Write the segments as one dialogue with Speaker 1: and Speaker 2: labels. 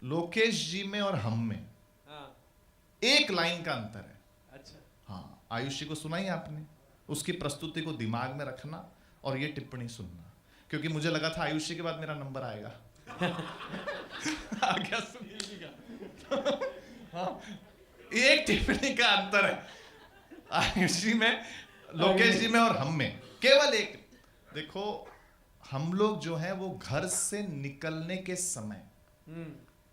Speaker 1: लोकेश जी में और हम में एक लाइन का अंतर है।
Speaker 2: अच्छा।
Speaker 1: हाँ, आयुषी को सुना ही आपने, उसकी प्रस्तुति को दिमाग में रखना और ये टिप्पणी सुनना, क्योंकि मुझे लगा था आयुषी के बाद मेरा नंबर आएगा। आ गया सुनील जी का। हाँ, एक टिप्पणी का अंतर है आयुषी में, लोकेश जी में और हम में, केवल एक। देखो, हम लोग जो है वो घर से निकलने के समय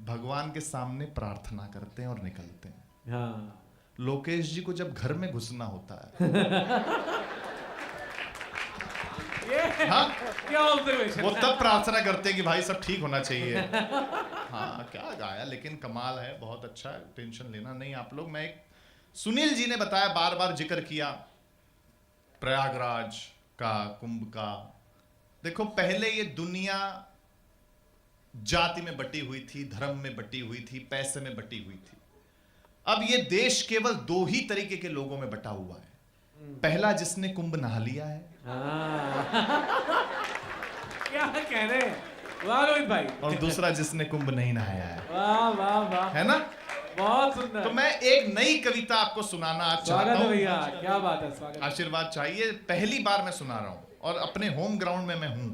Speaker 1: भगवान के सामने प्रार्थना करते हैं और निकलते हैं।
Speaker 2: हाँ।
Speaker 1: लोकेश जी को जब घर में घुसना होता है हाँ,
Speaker 2: क्या ऑब्जर्वेशन।
Speaker 1: वो तब प्रार्थना करते हैं कि भाई सब ठीक होना चाहिए। हाँ, क्या गाया, लेकिन कमाल है, बहुत अच्छा है, टेंशन लेना नहीं आप लोग। मैं एक सुनील जी ने बताया, बार बार जिक्र किया प्रयागराज का, कुंभ का। देखो, पहले ये दुनिया जाति में बटी हुई थी, धर्म में बटी हुई थी, पैसे में बटी हुई थी। अब ये देश केवल दो ही तरीके के लोगों में बटा हुआ है। पहला, जिसने कुंभ नहा लिया है।
Speaker 2: क्या कह रहे हैं, वाह रोहित भाई।
Speaker 1: और दूसरा, जिसने कुंभ नहीं नहाया है।
Speaker 2: वाह वाह वाह,
Speaker 1: है ना?
Speaker 2: बहुत सुंदर।
Speaker 1: तो मैं एक नई कविता आपको सुनाना आज चाहता हूं।
Speaker 2: भैया, क्या बात है, स्वागत।
Speaker 1: आशीर्वाद चाहिए, पहली बार मैं सुना रहा हूं और अपने होम ग्राउंड में मैं हूं।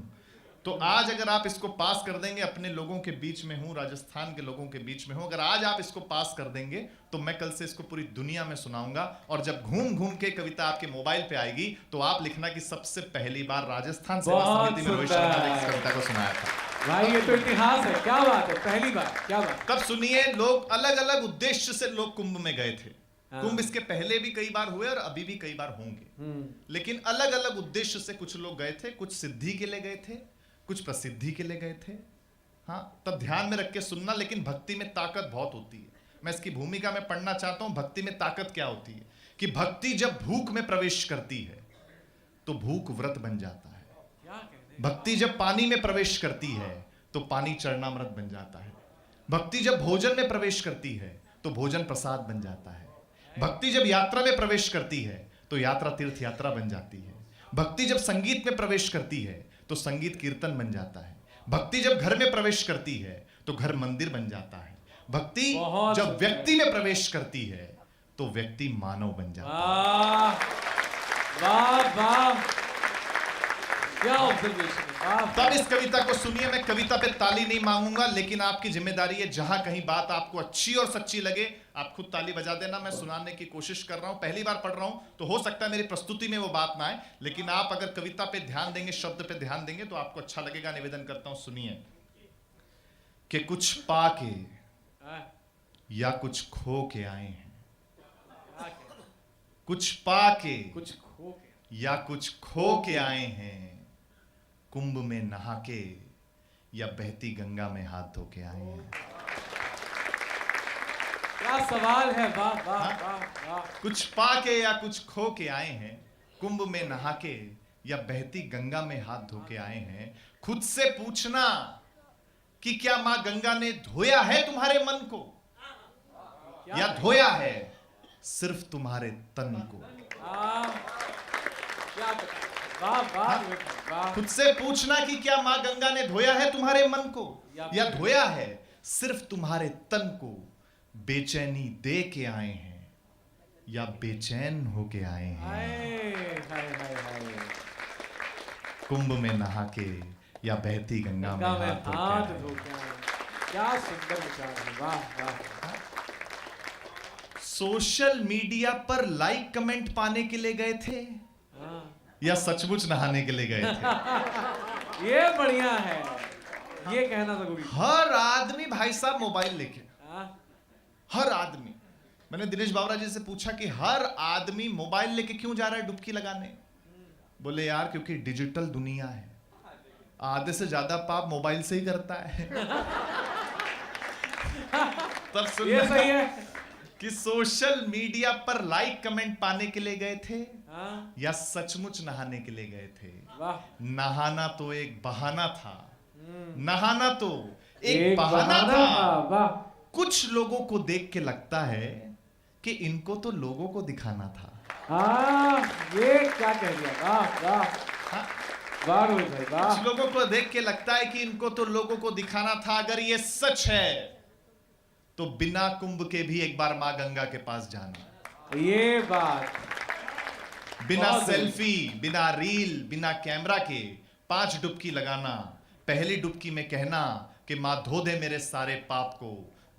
Speaker 1: तो आज अगर आप इसको पास कर देंगे, अपने लोगों के बीच में हूं, राजस्थान के लोगों के बीच में हूं, अगर आज आप इसको पास कर देंगे तो मैं कल से इसको पूरी दुनिया में सुनाऊंगा। और जब घूम घूम के कविता आपके मोबाइल पे आएगी तो आप लिखना कि सबसे पहली बार राजस्थान सेवा समिति में रोहित शर्मा ने इस कविता को सुनाया था।
Speaker 2: भाई ये तो इतिहास है, क्या बात है, पहली बार, क्या बात।
Speaker 1: तब सुनिए, लोग अलग अलग उद्देश्य से लोग कुंभ में गए थे। कुंभ इसके पहले भी कई बार हुए और अभी भी कई बार होंगे, लेकिन अलग अलग उद्देश्य से कुछ लोग गए थे। कुछ सिद्धि के लिए गए थे, कुछ प्रसिद्धि के लिए गए थे। हाँ, तब ध्यान में रख के सुनना। लेकिन भक्ति में ताकत बहुत होती है, मैं इसकी भूमिका में पढ़ना चाहता हूं। भक्ति में ताकत क्या होती है कि भक्ति जब भूख में प्रवेश करती है तो भूख व्रत बन जाता है। भक्ति जब पानी में प्रवेश करती है तो पानी चरणामृत बन जाता है। भक्ति जब भोजन में प्रवेश करती है तो भोजन प्रसाद बन जाता है। भक्ति जब यात्रा में प्रवेश करती है तो यात्रा तीर्थ यात्रा बन जाती है। भक्ति जब संगीत में प्रवेश करती है तो संगीत कीर्तन बन जाता है। भक्ति जब घर में प्रवेश करती है तो घर मंदिर बन जाता है। भक्ति जब व्यक्ति में प्रवेश करती है तो व्यक्ति मानव बन जाता है।
Speaker 2: वाह वाह, क्या ऑब्जर्वेशन।
Speaker 1: तब इस कविता को सुनिए। मैं कविता पे ताली नहीं मांगूंगा, लेकिन आपकी जिम्मेदारी है जहां कहीं बात आपको अच्छी और सच्ची लगे आप खुद ताली बजा देना। मैं सुनाने की कोशिश कर रहा हूं, पहली बार पढ़ रहा हूं, तो हो सकता है मेरी प्रस्तुति में वो बात ना आए, लेकिन आप अगर कविता पे ध्यान देंगे, शब्द पे ध्यान देंगे तो आपको अच्छा लगेगा। निवेदन करता हूं, सुनिए। कि कुछ पाके या कुछ खो के आए हैं, कुछ पाके
Speaker 2: कुछ खो के
Speaker 1: या कुछ खो के आए हैं, कुंभ में नहा के या बहती गंगा में हाथ धो के आए हैं।
Speaker 2: क्या सवाल है, वाह वाह वाह वाह।
Speaker 1: कुछ पाके या कुछ खो के आए हैं, कुंभ में नहा के या बहती गंगा में हाथ धो के आए हैं। खुद से पूछना कि क्या मां गंगा ने धोया है तुम्हारे मन को या धोया है सिर्फ तुम्हारे तन को।
Speaker 2: क्या वाह वाह वाह।
Speaker 1: खुद से पूछना कि क्या मां गंगा ने धोया है तुम्हारे मन को या धोया है सिर्फ तुम्हारे तन को। बेचैनी दे के आए हैं या बेचैन होके आए हैं।
Speaker 2: हाय हाय हाय।
Speaker 1: कुंभ में नहा के या बहती गंगा में हाथ धो के आए।
Speaker 2: क्या सुंदर विचार है, वाह वाह।
Speaker 1: सोशल मीडिया पर लाइक कमेंट पाने के लिए गए थे या सचमुच नहाने के लिए गए थे?
Speaker 2: ये बढ़िया है, ये कहना जरूरी।
Speaker 1: हर आदमी भाई साहब मोबाइल लेके, हर आदमी। मैंने दिनेश बावरा जी से पूछा कि हर आदमी मोबाइल लेके क्यों जा रहा है डुबकी लगाने? बोले यार क्योंकि डिजिटल दुनिया है, आधे से ज्यादा पाप मोबाइल से ही करता है। तब सुन,
Speaker 2: ये सही है
Speaker 1: कि सोशल मीडिया पर लाइक कमेंट पाने के लिए गए थे या सचमुच नहाने के लिए गए थे? नहाना तो एक बहाना था, नहाना तो एक बहाना था। कुछ लोगों को देख के लगता है कि इनको तो लोगों को दिखाना था।
Speaker 2: ये क्या कह दिया, वाह वाह वाह रोहित भाई वाह।
Speaker 1: कुछ लोगों को देख के लगता है कि इनको तो लोगों को दिखाना था। अगर ये सच है तो बिना कुंभ के भी एक बार मां गंगा के पास जाना।
Speaker 2: ये बात
Speaker 1: बिना
Speaker 2: बहुत
Speaker 1: सेल्फी, बिना रील, बिना कैमरा के 5 डुबकी लगाना। पहली डुबकी में कहना कि मां धो दे मेरे सारे पाप को।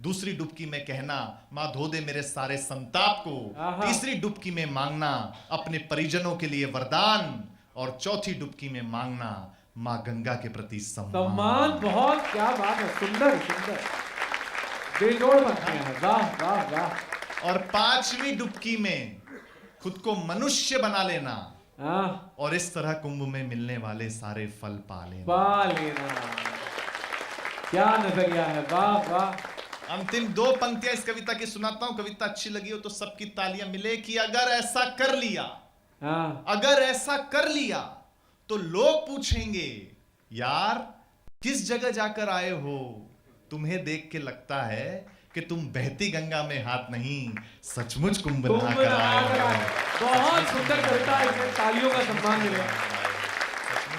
Speaker 1: दूसरी डुबकी में कहना मां धो दे मेरे सारे संताप को। तीसरी डुबकी में मांगना अपने परिजनों के लिए वरदान। और चौथी डुबकी में मांगना मां गंगा के प्रति
Speaker 2: सम्मान। बहुत, क्या बात है, सुंदर सुंदर, बेजोड़ पंक्तियां हैं, वाह वाह वाह।
Speaker 1: और 5वीं डुबकी में खुद को मनुष्य बना लेना और इस तरह कुंभ में मिलने वाले सारे फल पा लेना।
Speaker 2: क्या नजरिया है, वाह वाह।
Speaker 1: अंतिम 2 पंक्तियां इस कविता की सुनाता हूं। कविता अच्छी लगी हो तो सबकी तालियां मिले कि अगर ऐसा कर लिया, अगर ऐसा कर लिया तो लोग पूछेंगे यार किस जगह जाकर आए हो। तुम्हें देख के लगता है कि तुम बहती गंगा में हाथ नहीं सचमुच कुंभ नहाकर आए हो।
Speaker 2: बहुत सुंदर कविता, इसे तालियों का सम्मान मिले,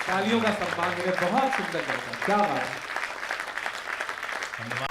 Speaker 2: तालियों का सम्मान मिले। बहुत सुंदर कविता, क्या बात है।
Speaker 1: धन्यवाद।